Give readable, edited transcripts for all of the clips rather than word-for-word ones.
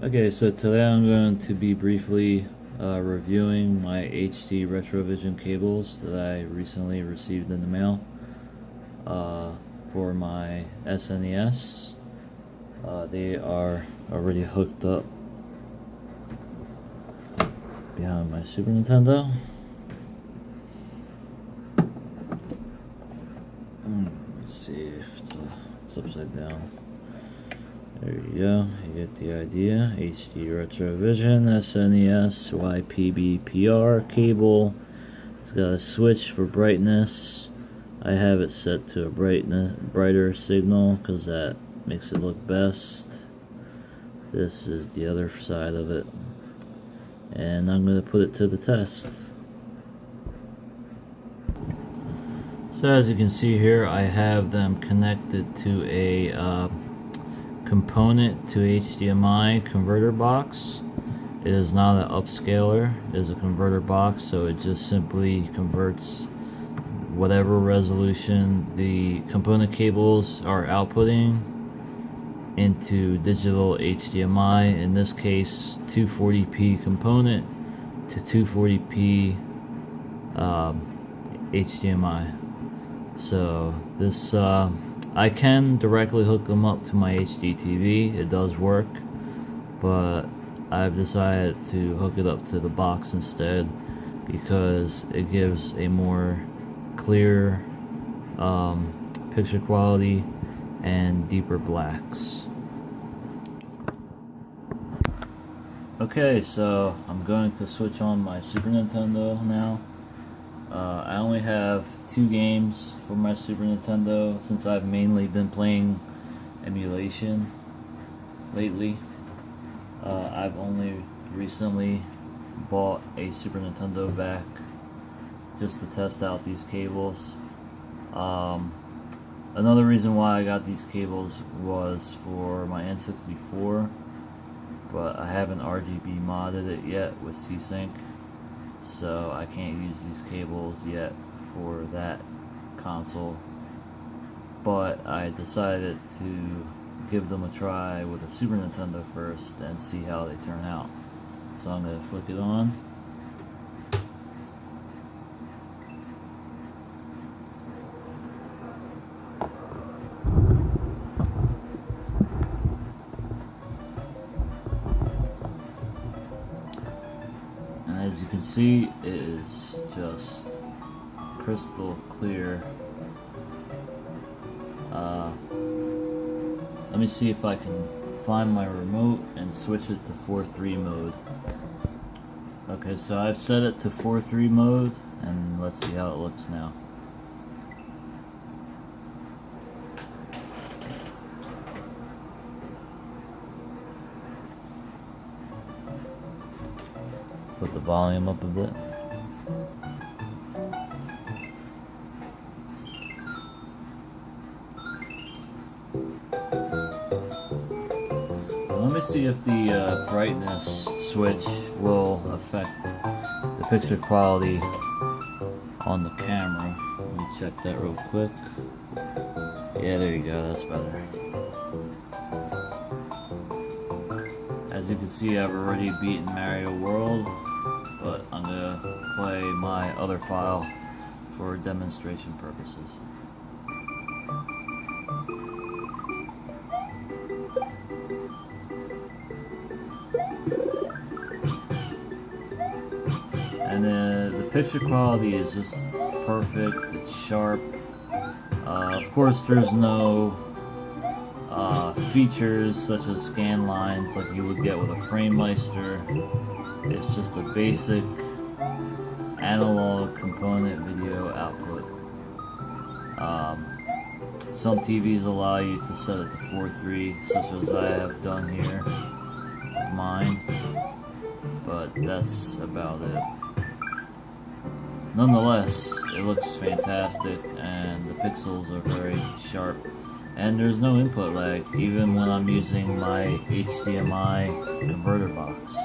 Okay, so today I'm going to be briefly reviewing my HD Retrovision cables that I recently received in the mail for my SNES. They are already hooked up behind my Super Nintendo. Let's see if it's upside down. There you go, you get the idea. HD Retrovision, SNES, YPBPR cable. It's got a switch for brightness. I have it set to a brighter signal because that makes it look best. This is the other side of it. And I'm going to put it to the test. So as you can see here, I have them connected to a component to HDMI converter box. It is not an upscaler, it is a converter box, so it just simply converts whatever resolution the component cables are outputting into digital HDMI. In this case, 240p component to 240p HDMI. So this I can directly hook them up to my HD TV. It does work, but I've decided to hook it up to the box instead because it gives a more clear picture quality and deeper blacks. Okay, so I'm going to switch on my Super Nintendo now. I only have 2 games for my Super Nintendo since I've mainly been playing emulation lately. I've only recently bought a Super Nintendo back just to test out these cables. Another reason why I got these cables was for my N64, but I haven't RGB modded it yet with C-Sync, so I can't use these cables yet for that console. But I decided to give them a try with a Super Nintendo first and see how they turn out. So I'm going to flick it on. And as you can see, it is just crystal clear. Let me see if I can find my remote and switch it to 4:3 mode. Okay, so I've set it to 4:3 mode, and let's see how it looks now. Put the volume up a bit. Let me see if the brightness switch will affect the picture quality on the camera. Let me check that real quick. Yeah, there you go, that's better. As you can see, I've already beaten Mario World, but I'm gonna play my other file for demonstration purposes. And the picture quality is just perfect, it's sharp. Of course, there's no features such as scan lines like you would get with a FrameMeister. It's just a basic analog component video output. Some TVs allow you to set it to 4:3, such as I have done here with mine, but that's about it. Nonetheless, it looks fantastic and the pixels are very sharp, and there's no input lag even when I'm using my HDMI converter box.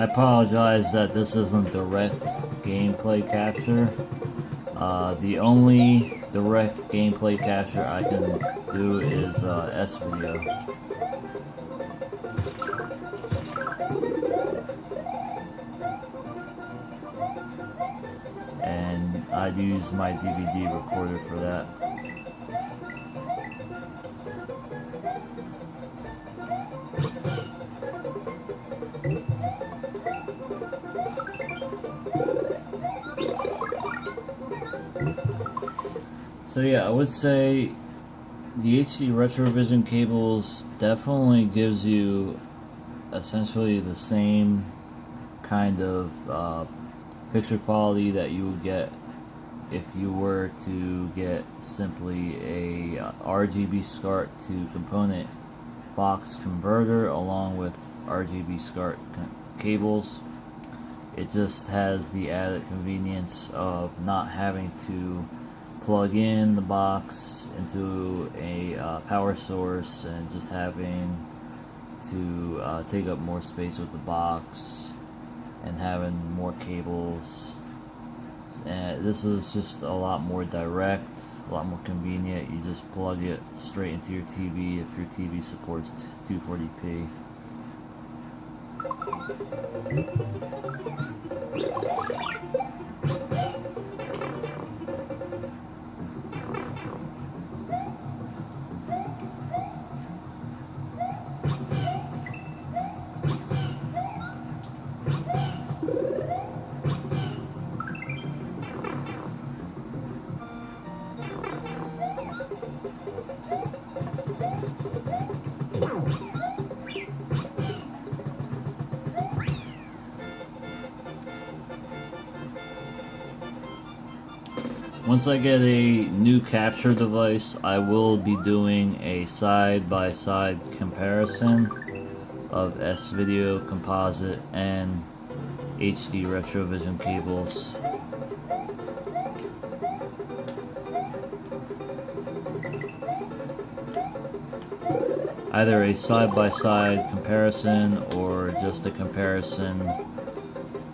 I apologize that this isn't direct gameplay capture. The only direct gameplay capture I can do is S-Video. And I'd use my DVD recorder for that. So yeah, I would say the HD Retrovision cables definitely gives you essentially the same kind of picture quality that you would get if you were to get simply a RGB SCART to component box converter along with RGB SCART cables. It just has the added convenience of not having to plug in the box into a power source and just having to take up more space with the box and having more cables. And this is just a lot more direct, a lot more convenient. You just plug it straight into your TV if your TV supports 240p. Once I get a new capture device, I will be doing a side-by-side comparison of S-Video, composite, and HD Retrovision cables. Either a side-by-side comparison or just a comparison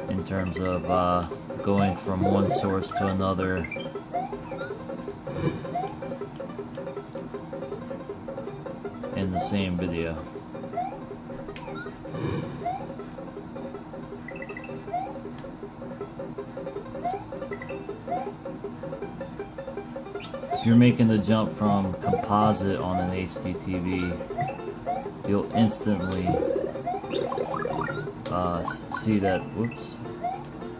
in terms of going from one source to another. In the same video. If you're making the jump from composite on an HD TV, you'll instantly see that, whoops,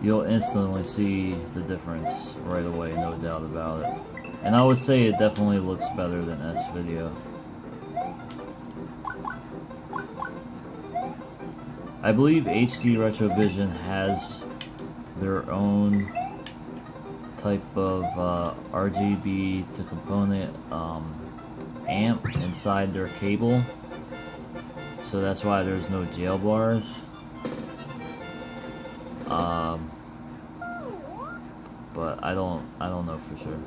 you'll instantly see the difference right away, no doubt about it. And I would say it definitely looks better than S-Video. I believe HD Retrovision has their own type of RGB to component amp inside their cable, so that's why there's no jail bars. But I don't know for sure.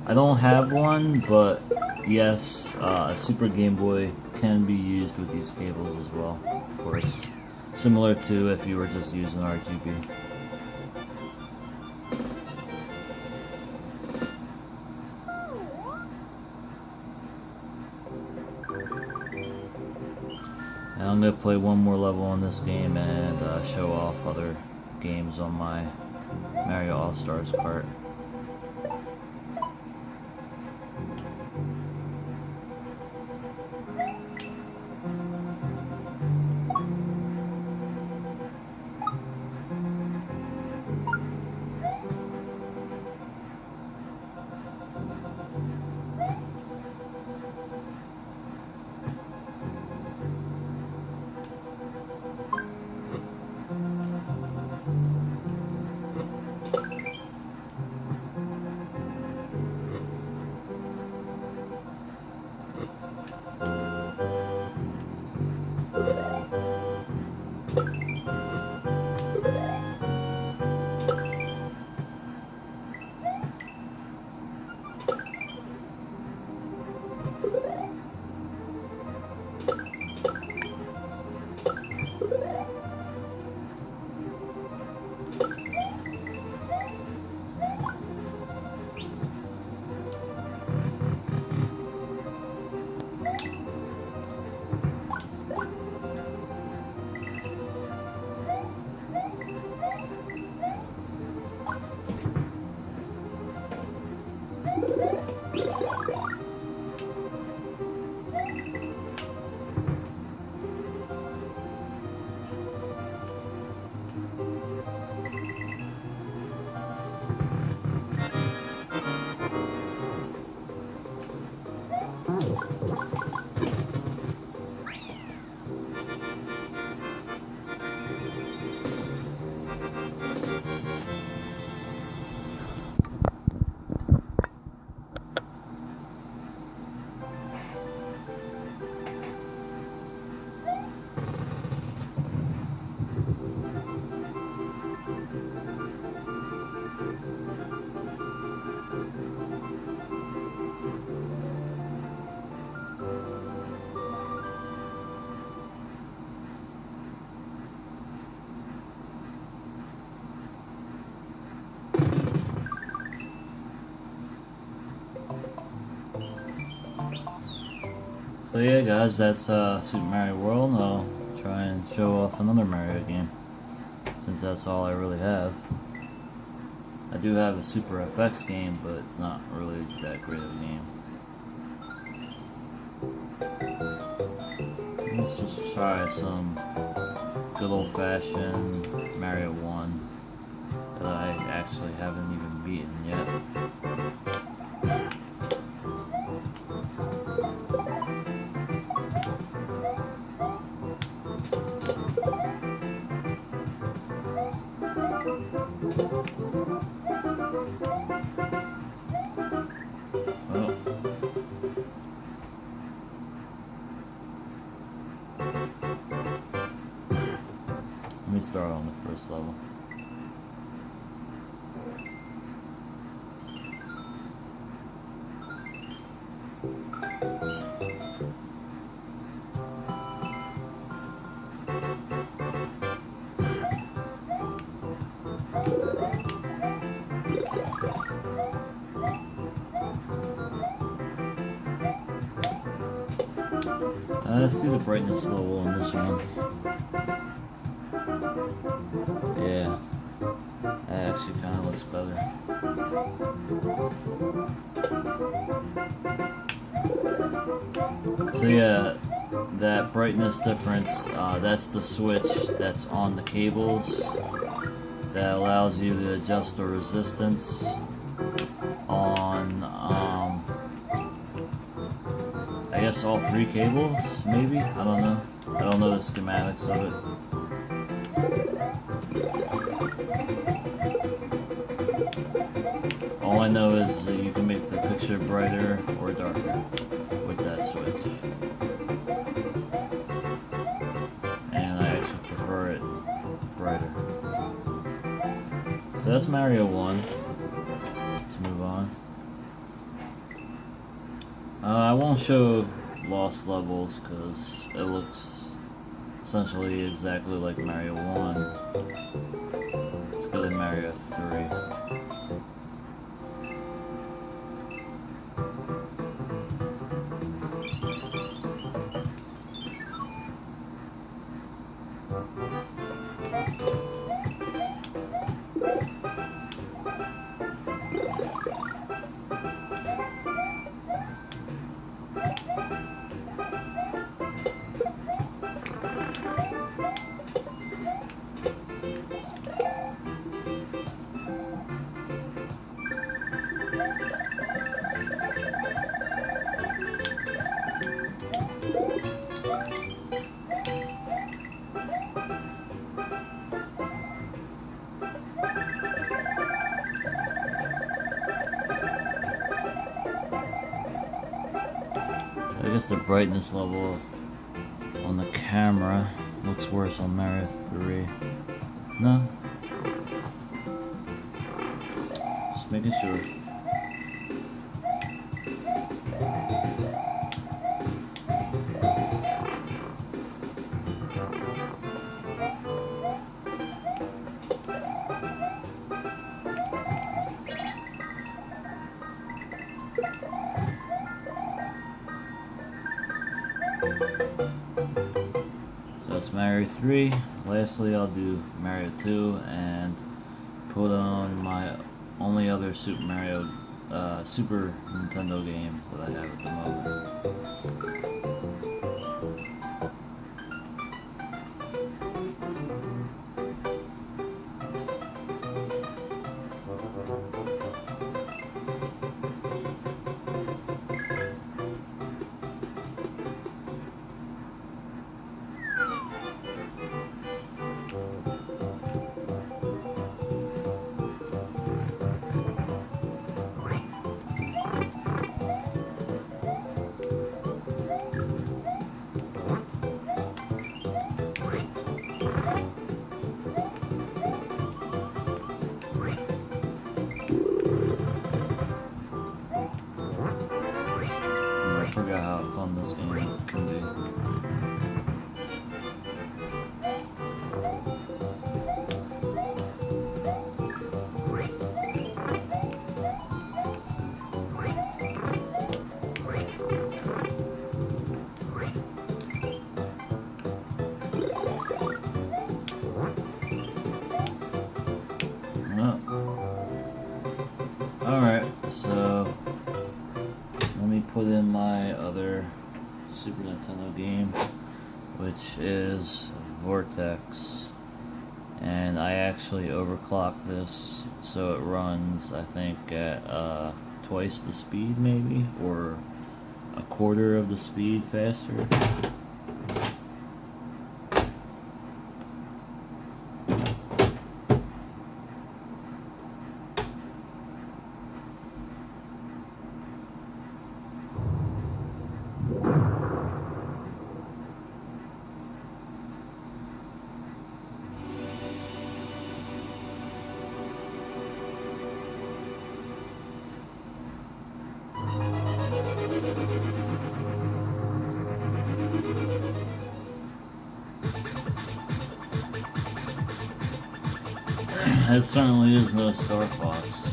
I don't have one, but yes, a Super Game Boy can be used with these cables as well, of course. Similar to if you were just using RGB. And I'm going to play one more level on this game and show off other games on my Mario All-Stars cart. So yeah guys, that's Super Mario World. I'll try and show off another Mario game, since that's all I really have. I do have a Super FX game, but it's not really that great of a game. Let's just try some good old-fashioned Mario 1 that I actually haven't even beaten yet. Let me start on the first level. Let's see the brightness level on this one. Yeah, that actually kind of looks better. So yeah, that brightness difference, that's the switch that's on the cables that allows you to adjust the resistance on, I guess all three cables, maybe? I don't know. I don't know the schematics of it. All I know is that you can make the picture brighter or darker with that switch. And I actually prefer it brighter. So that's Mario 1. Let's move on. I won't show lost levels because it looks essentially exactly like Mario 1. Let's go to Mario 3. I guess the brightness level on the camera looks worse on Mario 3. No? Just making sure. So that's Mario 3. Lastly, I'll do Mario 2 and put on my only other Super Mario Super Nintendo game that I have at the moment. I forgot how fun this game can be. Alright, so let me put in my other Super Nintendo game, which is Vortex. And I actually overclocked this so it runs, I think, at twice the speed maybe, or a quarter of the speed faster. It certainly is no Star Fox.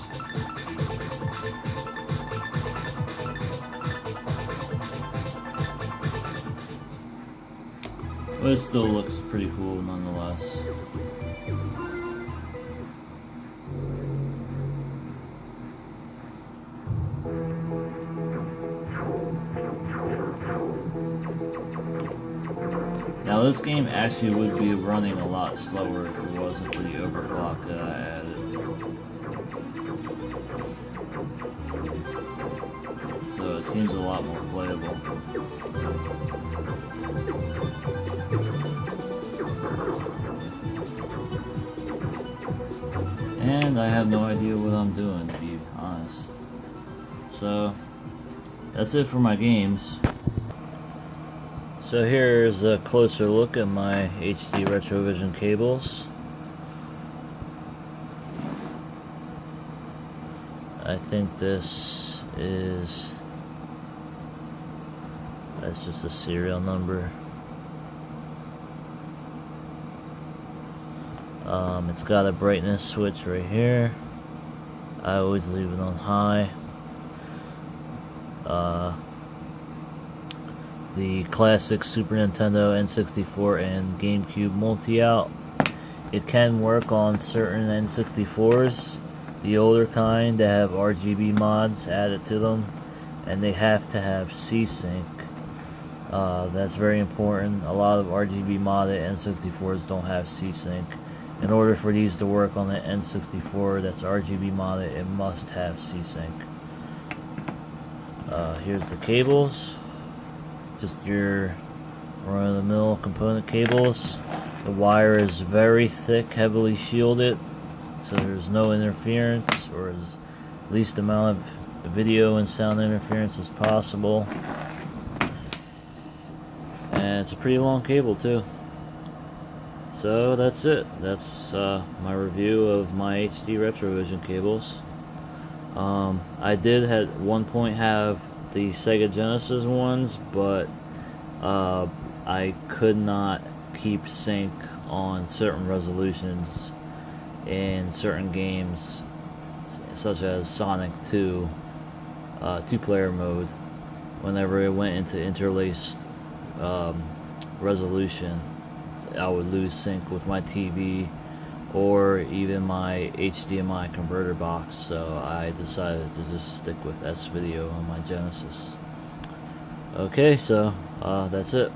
But it still looks pretty cool nonetheless. Now this game actually would be running a lot slower if it wasn't for the overclock that I added. So it seems a lot more playable. And I have no idea what I'm doing, to be honest. So that's it for my games. So here's a closer look at my HD Retrovision cables. I think this is, that's just a serial number. It's got a brightness switch right here. I always leave it on high. The classic Super Nintendo, N64, and GameCube multi-out. It can work on certain N64s, the older kind that have RGB mods added to them, and they have to have C-Sync. That's very important. A lot of RGB modded N64s don't have C-Sync. In order for these to work on the N64 that's RGB modded, it must have C-Sync. Here's the cables. Just your run-of-the-mill component cables. The wire is very thick, heavily shielded, so there's no interference, or as least amount of video and sound interference as possible. And it's a pretty long cable too. So that's it. That's my review of my HD Retrovision cables. I did at one point have the Sega Genesis ones, but I could not keep sync on certain resolutions in certain games, such as Sonic 2, two-player mode. Whenever it went into interlaced resolution, I would lose sync with my TV or even my HDMI converter box, so I decided to just stick with S-Video on my Genesis. Okay, so that's it.